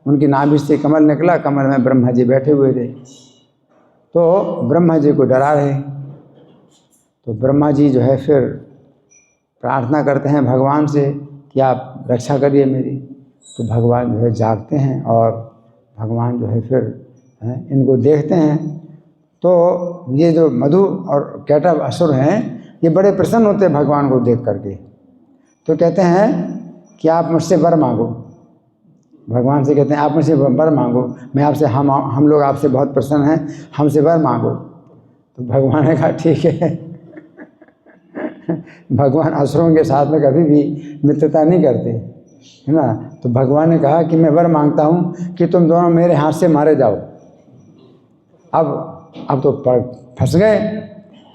उनकी नाभि से कमल निकला, कमल में ब्रह्मा जी बैठे हुए थे। तो ब्रह्मा जी को डरा रहे। तो ब्रह्मा जी जो है फिर प्रार्थना करते हैं भगवान से कि आप रक्षा करिए मेरी। तो भगवान जो है जागते हैं और भगवान जो है फिर इनको देखते हैं। तो ये जो मधु और कैटभ असुर हैं, ये बड़े प्रसन्न होते हैं भगवान को देख करके। तो कहते हैं कि आप मुझसे वर मांगो। भगवान से कहते हैं आप मुझसे वर मांगो, मैं आपसे हम लोग आपसे बहुत प्रसन्न हैं, हमसे वर मांगो। तो भगवान ने कहा ठीक है। भगवान असुरों के साथ में कभी भी मित्रता नहीं करते, है ना। तो भगवान ने कहा कि मैं वर मांगता हूँ कि तुम दोनों मेरे हाथ से मारे जाओ। अब तो फंस गए।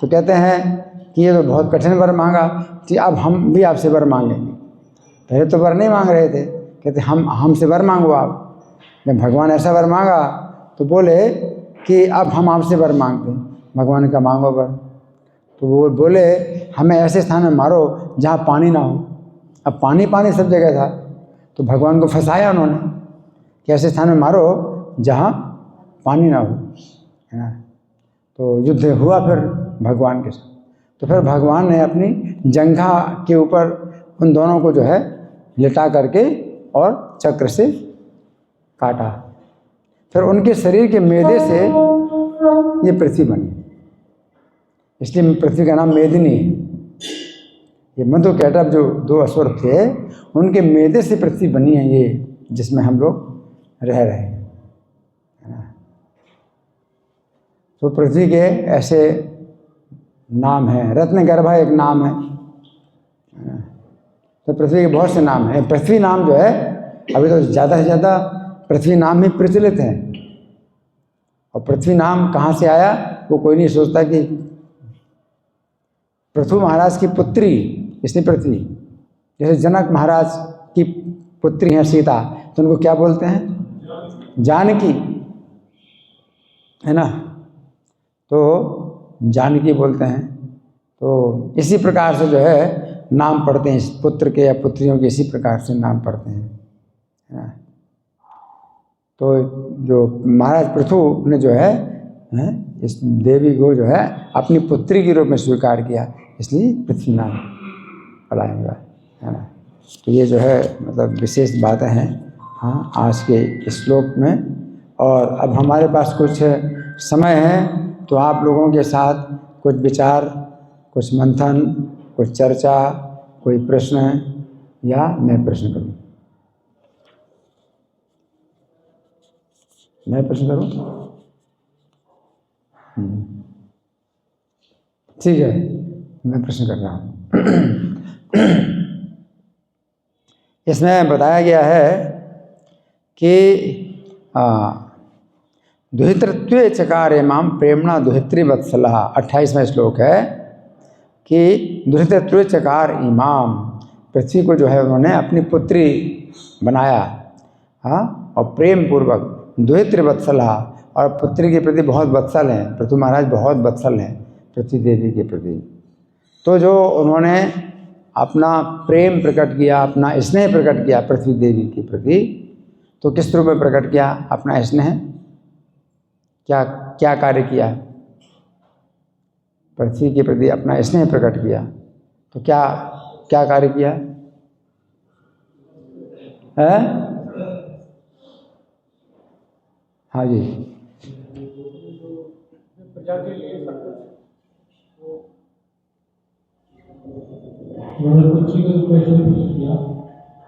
तो कहते हैं कि ये तो बहुत कठिन वर मांगा, कि अब हम भी आपसे वर मांगेंगे। पहले तो वर नहीं मांग रहे थे, कहते हमसे वर मांगो आप। जब भगवान ऐसा वर मांगा तो बोले कि अब हम आपसे वर मांगते हैं। भगवान का मांगो वर। तो वो बोले हमें ऐसे स्थान में मारो जहाँ पानी ना हो। अब पानी सब जगह था, तो भगवान को फंसाया उन्होंने कि ऐसे स्थान में मारो जहाँ पानी ना हो, है ना। तो युद्ध हुआ फिर भगवान के साथ। तो फिर भगवान ने अपनी जंघा के ऊपर उन दोनों को जो है लिटा करके और चक्र से काटा। फिर उनके शरीर के मेदे से ये पृथ्वी बनी, इसलिए पृथ्वी का नाम मेदिनी है। ये मधु कैटभ जो दो असुर थे, उनके मेदे से पृथ्वी बनी है, ये जिसमें हम लोग रह रहे हैं, है ना। तो पृथ्वी के ऐसे नाम हैं। रत्नगर्भा एक नाम है। तो पृथ्वी के बहुत से नाम हैं। पृथ्वी नाम जो है अभी तो ज़्यादा से ज़्यादा पृथ्वी नाम ही प्रचलित हैं। और पृथ्वी नाम कहाँ से आया वो कोई नहीं सोचता। कि पृथु महाराज की पुत्री इसलिए पृथ्वी, जैसे जनक महाराज की पुत्री हैं सीता, तो उनको क्या बोलते हैं? जानकी, है ना। तो जानकी बोलते हैं। तो इसी प्रकार से जो है नाम पढ़ते हैं, इस पुत्र के या पुत्रियों के इसी प्रकार से नाम पढ़ते हैं, है ना। तो जो महाराज पृथु ने जो है इस देवी को जो है अपनी पुत्री के रूप में स्वीकार किया, इसलिए पृथ्वी नाम पड़ा इनका, है ना। तो ये जो है मतलब विशेष बातें हैं हाँ आज के श्लोक में। और अब हमारे पास कुछ समय है, तो आप लोगों के साथ कुछ विचार, कुछ मंथन, कुछ चर्चा, कोई प्रश्न या मैं प्रश्न करूं? मैं प्रश्न करूं? ठीक है, मैं प्रश्न कर रहा हूं। इसमें बताया गया है कि दुहितृत्वे चकारे माम प्रेमणा दुहित्री वत्सलः। 28वां श्लोक है कि दुहितृत्वे चकार इमाम, पृथ्वी को जो है उन्होंने अपनी पुत्री बनाया, हाँ, और प्रेम पूर्वक दुहित्री वत्सलः, और पुत्री के प्रति बहुत वत्सल हैं। पृथु महाराज बहुत वत्सल हैं पृथ्वी देवी के प्रति। तो जो उन्होंने अपना प्रेम प्रकट किया, अपना स्नेह प्रकट किया पृथ्वी देवी के प्रति, तो किस रूप में प्रकट किया अपना स्नेह? क्या क्या कार्य किया? पृथ्वी के प्रति अपना स्नेह प्रकट किया। तो क्या क्या कार्य किया है? हाँ जी, प्रजा के लिए सब उन्होंने पृथ्वी को कैसे प्रकट किया?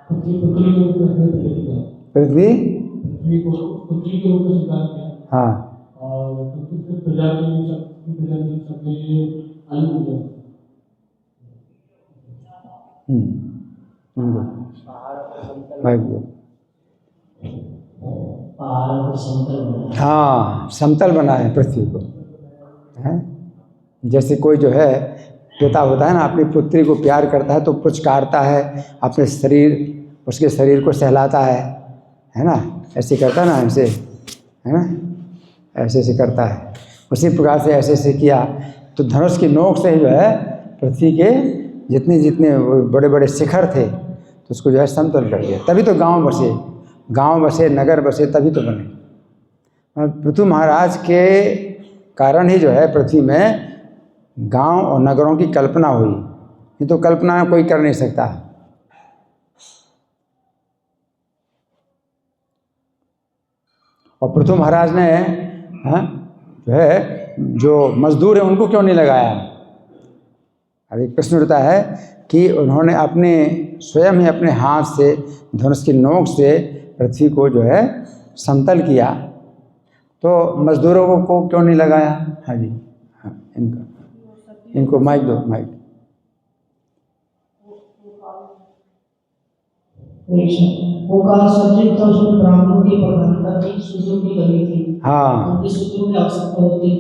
पृथ्वी को कैसे प्रकट किया? पृथ्वी को पृथ्वी के रूप में स्वीकार किया। हाँ, और पृथ्वी प्रजा के लिए सबके लिए अन्न दिया। हाँ, समतल बना है पृथ्वी को, है? जैसे कोई जो है पिता होता है ना, अपनी पुत्री को प्यार करता है तो पुचकारता है, अपने शरीर उसके शरीर को सहलाता है ना? ऐसे करता है ना, ऐसे, है ना? ऐसे ऐसे करता है। उसी प्रकार से ऐसे ऐसे किया तो धनुष की नोक से जो है पृथ्वी के जितने जितने बड़े बड़े शिखर थे तो उसको जो है समतल कर दिया। तभी तो गांव बसे, नगर बसे, तभी तो बने। पृथु महाराज के कारण ही जो है पृथ्वी में गांव और नगरों की कल्पना हुई। ये तो कल्पना कोई कर नहीं सकता। और पृथु महाराज ने जो है जो मजदूर है उनको क्यों नहीं लगाया? अभी प्रश्न उठता है कि उन्होंने अपने स्वयं ही अपने हाथ से धनुष की नोक से पृथ्वी को जो है समतल किया, तो मजदूरों को क्यों नहीं लगाया? हाँ जी, हाँ, इनको माइक दो, माइक। वो काल सब्जेक्ट था, उसमें ब्राह्मणों की प्रधानता थी, शूद्रों की कमी थी। हाँ, उनकी शूद्रों की आवश्यकता होती है।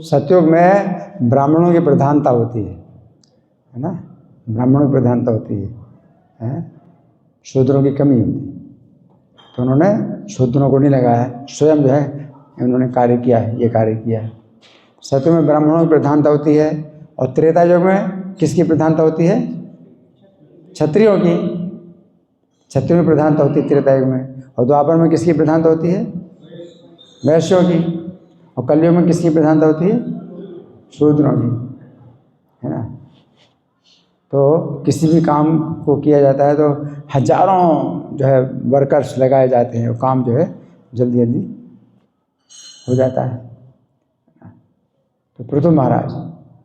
सतयुग में ब्राह्मणों की प्रधानता होती है ना? ब्राह्मणों की प्रधानता होती है, शूद्रों की कमी होती है। तो उन्होंने शूद्रों को नहीं लगाया, स्वयं जो है उन्होंने कार्य किया है, ये कार्य किया है। सतयुग में ब्राह्मणों की प्रधानता होती है और त्रेता युग में किसकी प्रधानता होती है? क्षत्रियों की। क्षत्रियों की प्रधानता होती है त्रेता युग में। और द्वापर में किसकी प्रधानता होती है? वैश्यों की। और कलयुग में किसकी प्रधानता होती है? शूद्रों की, है ना? तो किसी भी काम को किया जाता है तो हजारों जो है वर्कर्स लगाए जाते हैं, वो काम जो है जल्दी जल्दी हो जाता है। तो पृथु महाराज,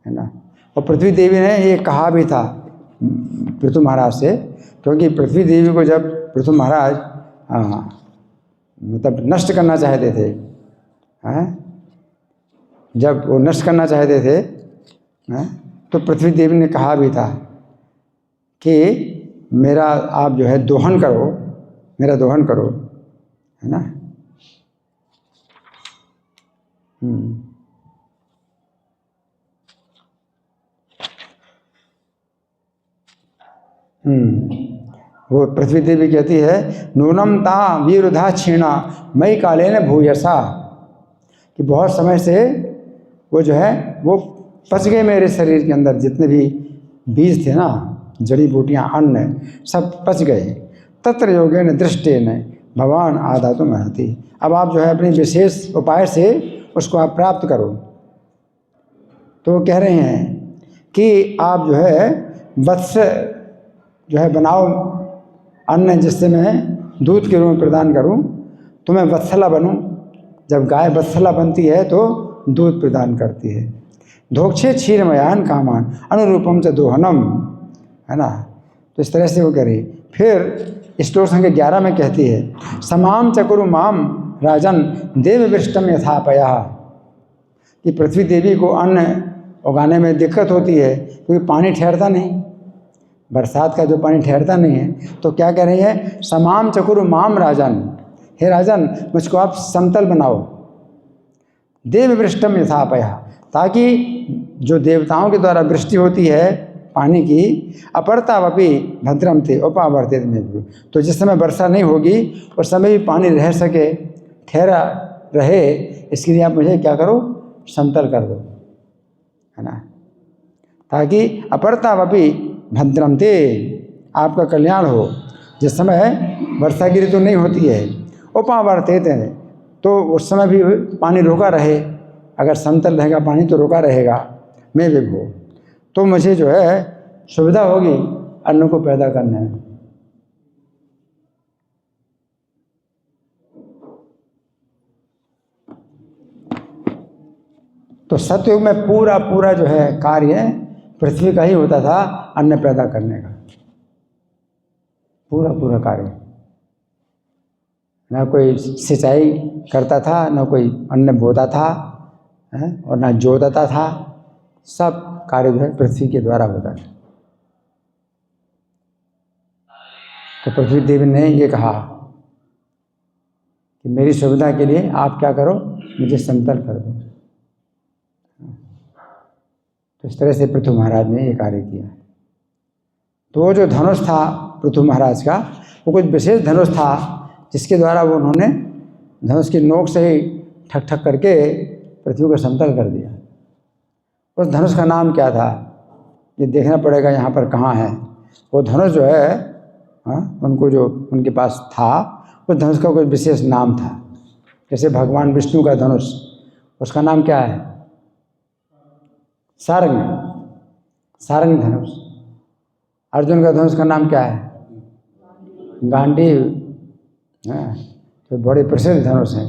है ना? और पृथ्वी देवी ने ये कहा भी था पृथु महाराज से, क्योंकि पृथ्वी देवी को जब पृथु महाराज मतलब नष्ट करना चाहते थे, जब वो नष्ट करना चाहते थे, तो पृथ्वी देवी ने कहा भी था कि मेरा आप जो है दोहन करो, मेरा दोहन करो, है ना? वो पृथ्वी देवी कहती है नूनम ता वीरुधा क्षीणा मई काले न भूयसा, कि बहुत समय से वो जो है वो पच गए मेरे शरीर के अंदर, जितने भी बीज थे ना, जड़ी बूटियाँ, अन्न सब पच गए। तत्र योगेन दृष्टेन भगवान आधातु महति, अब आप जो है अपनी विशेष उपाय से उसको आप प्राप्त करो। तो वो कह रहे हैं कि आप जो है वत्स जो है बनाओ अन्न, जिससे मैं दूध के रूप में प्रदान करूं, तो मैं वत्सला बनूं। जब गाय वत्सला बनती है तो दूध प्रदान करती है। धोक्षे क्षीरमयान कामान अनुरूपम च दोहनम, है ना? तो इस तरह से वो कह रही। फिर श्लोक संख्या 11 में कहती है समाम चकुरु माम राजन देव वृष्टम यथापया, कि पृथ्वी देवी को अन्न उगाने में दिक्कत होती है क्योंकि पानी ठहरता नहीं, बरसात का जो पानी ठहरता नहीं है। तो क्या कह रही है? समाम चकुरु माम राजन, हे राजन मुझको आप समतल बनाओ। देव वृष्टम यथापया, ताकि जो देवताओं के द्वारा वृष्टि होती है पानी की, अपरतावपि भद्रम थे उपावर्तित में, तो जिस समय वर्षा नहीं होगी उस समय भी पानी रह सके, ठहरा रहे, इसके लिए आप मुझे क्या करो? समतल कर दो, है ना? ताकि अपरतावपि भद्रम थे, आपका कल्याण हो। जिस समय वर्षा की ऋतु नहीं होती है उपवर्तित है, तो उस समय भी पानी रोका रहे। अगर समतल रहेगा पानी तो रोका रहेगा। मैं विभो, तो मुझे जो है सुविधा होगी अन्न को पैदा करने में। तो सतयुग में पूरा पूरा जो है कार्य पृथ्वी का ही होता था, अन्न पैदा करने का पूरा पूरा कार्य। ना कोई सिंचाई करता था, ना कोई अन्न बोता था, और ना जोतता था। सब कार्य जो है पृथ्वी के द्वारा होता था। तो पृथ्वी देवी ने ये कहा कि मेरी सुविधा के लिए आप क्या करो, मुझे समतल कर दो। तो इस तरह से पृथु महाराज ने ये कार्य किया। तो वो जो धनुष था पृथु महाराज का, वो कुछ विशेष धनुष था जिसके द्वारा वो उन्होंने धनुष की नोक से ही ठक ठक करके पृथ्वी को समतल कर दिया। उस धनुष का नाम क्या था ये देखना पड़ेगा यहाँ पर कहाँ है। वो धनुष जो है उनको जो उनके पास था, उस धनुष का कोई विशेष नाम था। जैसे भगवान विष्णु का धनुष, उसका नाम क्या है? सारंग, सारंग धनुष। अर्जुन का धनुष का नाम क्या है? गांडीव। तो बड़े प्रसिद्ध धनुष हैं।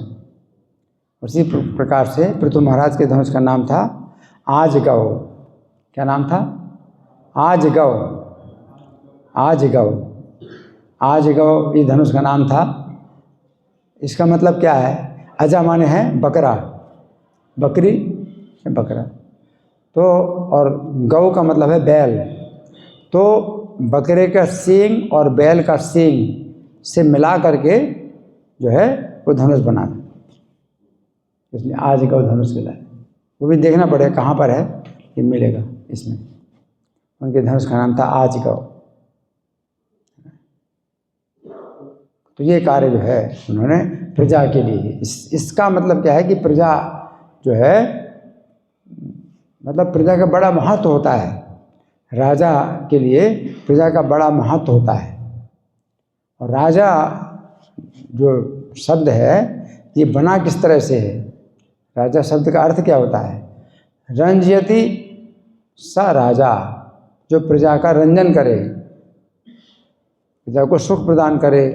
उसी प्रकार से पृथु महाराज के धनुष का नाम था आजगव। क्या नाम था? आजगव। आजगव, आजगव ये धनुष का नाम था। इसका मतलब क्या है? अजा माने है बकरा, बकरी बकरा। तो और गौ का मतलब है बैल। तो बकरे का सींग और बैल का सींग से मिला करके जो है वो धनुष बना था, इसलिए आज गौ धनुष कहलाए। वो भी देखना पड़ेगा कहाँ पर है, ये मिलेगा इसमें। उनके धनुष का नाम था आज गौ। तो ये कार्य जो है उन्होंने प्रजा के लिए, इसका मतलब क्या है कि प्रजा जो है मतलब प्रजा का बड़ा महत्व होता है। राजा के लिए प्रजा का बड़ा महत्व होता है। और राजा जो शब्द है ये बना किस तरह से है? राजा शब्द का अर्थ क्या होता है? रंजयति स राजा, जो प्रजा का रंजन करे, प्रजा को सुख प्रदान करे,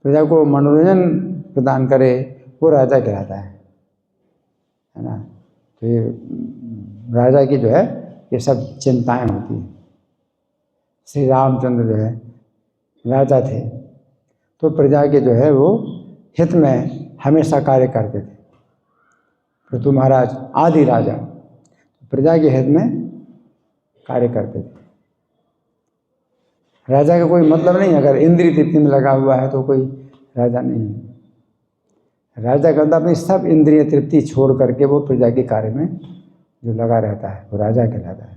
प्रजा को मनोरंजन प्रदान करे, वो राजा कहलाता है ना। तो ये राजा की जो है ये सब चिंताएं होती हैं। श्री रामचंद्र जो है राजा थे, तो प्रजा के जो है वो हित में हमेशा कार्य करते थे। पृथु महाराज आदि राजा प्रजा के हित में कार्य करते थे। राजा का कोई मतलब नहीं, अगर इंद्रिय तृप्ति में लगा हुआ है तो कोई राजा नहीं है। राजा का अपनी सब इंद्रिय तृप्ति छोड़ करके वो प्रजा के कार्य में जो लगा रहता है वो राजा कहलाता है।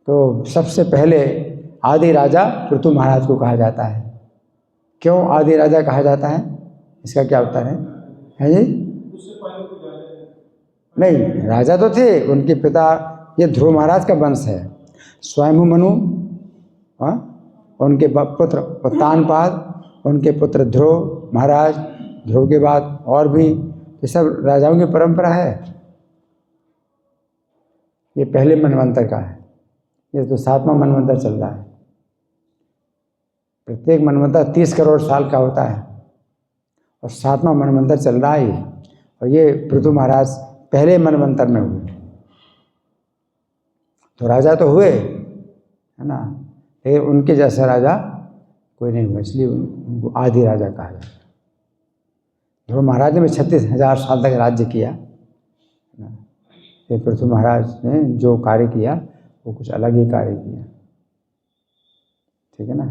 तो सबसे पहले आदि राजा पृथु महाराज को कहा जाता है। क्यों आदि राजा कहा जाता है? इसका क्या उत्तर है जी? नहीं, राजा तो थे, उनके पिता ये ध्रुव महाराज का वंश है। स्वयं मनु, उनके पुत्र उत्तानपाद, उनके पुत्र ध्रुव महाराज, ध्रुव के बाद और भी ये सब राजाओं की परंपरा है। ये पहले मनवंतर का है, ये तो 7वां मनवंतर चल रहा है। प्रत्येक मनवंतर 30 करोड़ साल का होता है और 7वां मनवंतर चल रहा है। और ये पृथु महाराज पहले मनवंतर में हुए। तो राजा तो हुए है ना, लेकिन उनके जैसा राजा कोई नहीं हुआ, इसलिए उनको आदि राजा कहा जाता है। ध्रुव महाराज ने 36,000 साल तक राज्य किया। ये पृथु महाराज ने जो कार्य किया वो कुछ अलग ही कार्य किया, ठीक है ना।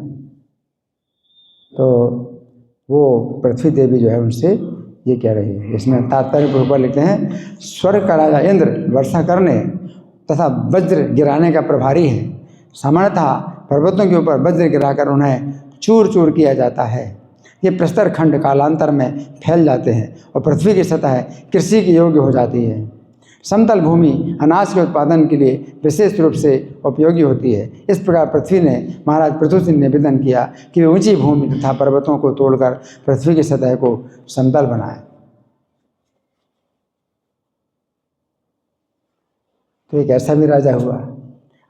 तो वो पृथ्वी देवी जो है उनसे ये कह रही है। इसमें तात्पर्य के ऊपर लिखते हैं, स्वर्ग का राजा इंद्र वर्षा करने तथा वज्र गिराने का प्रभारी है। सामान्यतः पर्वतों के ऊपर वज्र गिराकर उन्हें चूर चूर किया जाता है। ये प्रस्तर खंड कालांतर में फैल जाते हैं और पृथ्वी की सतह कृषि के योग्य हो जाती है। समतल भूमि अनाज के उत्पादन के लिए विशेष रूप से उपयोगी होती है। इस प्रकार पृथ्वी ने महाराज पृथु से निवेदन किया कि वे ऊंची भूमि तथा पर्वतों को तोड़कर पृथ्वी की सतह को समतल बनाए। तो एक ऐसा भी राजा हुआ,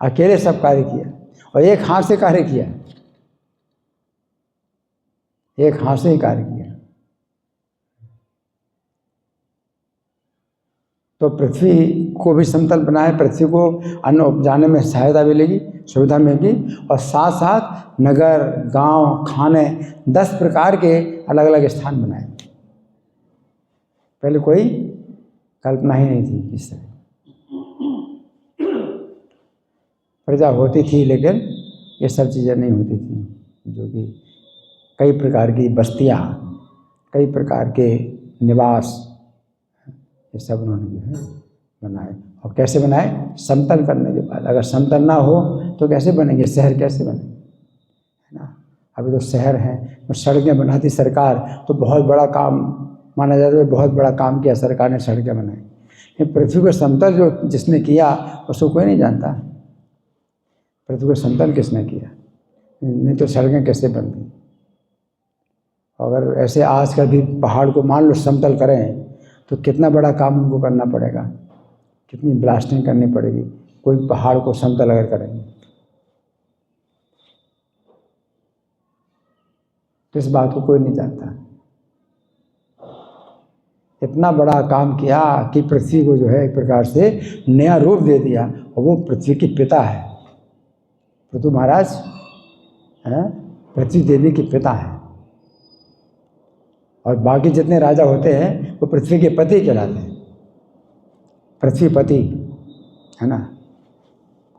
अकेले सब कार्य किया और एक हाथ से कार्य किया, एक हाथ से ही कार्य किया। तो पृथ्वी को भी समतल बनाए, पृथ्वी को अन्न उपजाने में सहायता मिलेगी, सुविधा मिलेगी, और साथ साथ नगर, गांव, खाने 10 प्रकार के अलग अलग स्थान बनाए। पहले कोई कल्पना ही नहीं थी इस तरह। प्रजा होती थी लेकिन ये सब चीज़ें नहीं होती थी, जो कि कई प्रकार की बस्तियाँ, कई प्रकार के निवास, ये सब उन्होंने जो है बनाए। और कैसे बनाए? समतल करने के बाद। अगर समतल ना हो तो कैसे बनेंगे शहर, कैसे बनेंगे, है ना। अभी तो शहर हैं, तो सड़कें बनाती सरकार, तो बहुत बड़ा काम माना जाता है, बहुत बड़ा काम किया सरकार ने, सड़कें बनाई। पृथ्वी को समतल जो जिसने किया उसको कोई नहीं जानता। पृथ्वी को समतल किसने किया? नहीं तो सड़कें कैसे बनती। अगर ऐसे आज का भी पहाड़ को मान लो समतल करें तो कितना बड़ा काम उनको करना पड़ेगा, कितनी ब्लास्टिंग करनी पड़ेगी कोई पहाड़ को समतल अगर करेंगे। तो इस बात को कोई नहीं जानता। इतना बड़ा काम किया कि पृथ्वी को जो है एक प्रकार से नया रूप दे दिया, और वो पृथ्वी के पिता है। पृथु महाराज हैं, पृथ्वी देवी के पिता हैं, और बाकी जितने राजा होते हैं वो पृथ्वी के पति कहलाते हैं, पृथ्वीपति, है ना।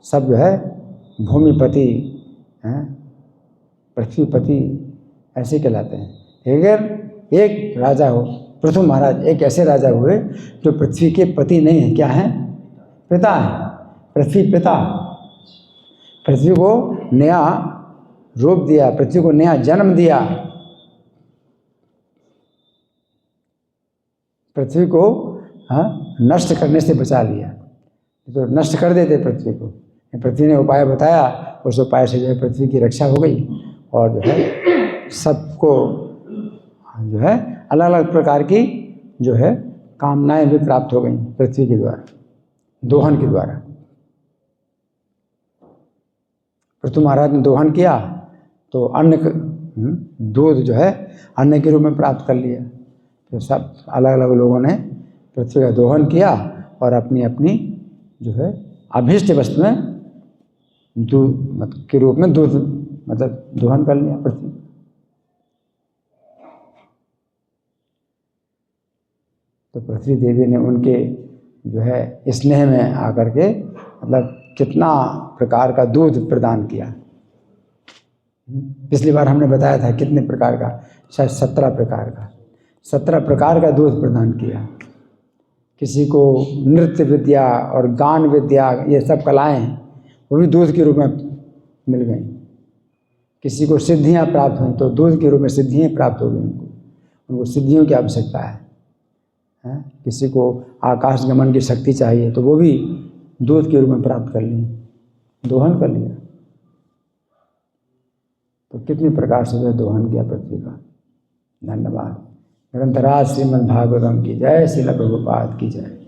सब जो है भूमिपति हैं, पृथ्वीपति ऐसे कहलाते हैं। अगर एक राजा हो, पृथु महाराज एक ऐसे राजा हुए जो पृथ्वी के पति नहीं है, क्या है? पिता है, पृथ्वी पिता। पृथ्वी को नया रूप दिया, पृथ्वी को नया जन्म दिया, पृथ्वी को नष्ट करने से बचा लिया। तो नष्ट कर देते पृथ्वी को, पृथ्वी ने उपाय बताया, उस उपाय से जो है पृथ्वी की रक्षा हो गई, और जो है सबको जो है अलग अलग प्रकार की जो है कामनाएं भी प्राप्त हो गई पृथ्वी के द्वारा, दोहन के द्वारा। पृथु महाराज ने दोहन किया तो अन्न, दूध जो है अन्न के रूप में प्राप्त कर लिया। तो सब अलग अलग लोगों ने पृथ्वी का दोहन किया और अपनी अपनी जो है अभीष्ट वस्तु में दूध के रूप में दूध मतलब दोहन कर लिया पृथ्वी। तो पृथ्वी देवी ने उनके जो है स्नेह में आकर के मतलब कितना प्रकार का दूध प्रदान किया। पिछली बार हमने बताया था कितने प्रकार का, शायद 17 प्रकार का, 17 प्रकार का दूध प्रदान किया। किसी को नृत्य विद्या और गान विद्या, ये सब कलाएं वो भी दूध के रूप में मिल गई। किसी को सिद्धियां प्राप्त हुई तो दूध के रूप में सिद्धियां प्राप्त हो गई उनको सिद्धियों की आवश्यकता है। किसी को आकाश गमन की शक्ति चाहिए तो वो भी दूध के रूप में प्राप्त कर ली, दोहन कर लिया। तो कितनी प्रकार से जो दोहन किया पृथ्वी का। धन्यवाद। ग्रंथराज श्रीमद् भागवतम की जय, श्रील प्रभुपाद की जय।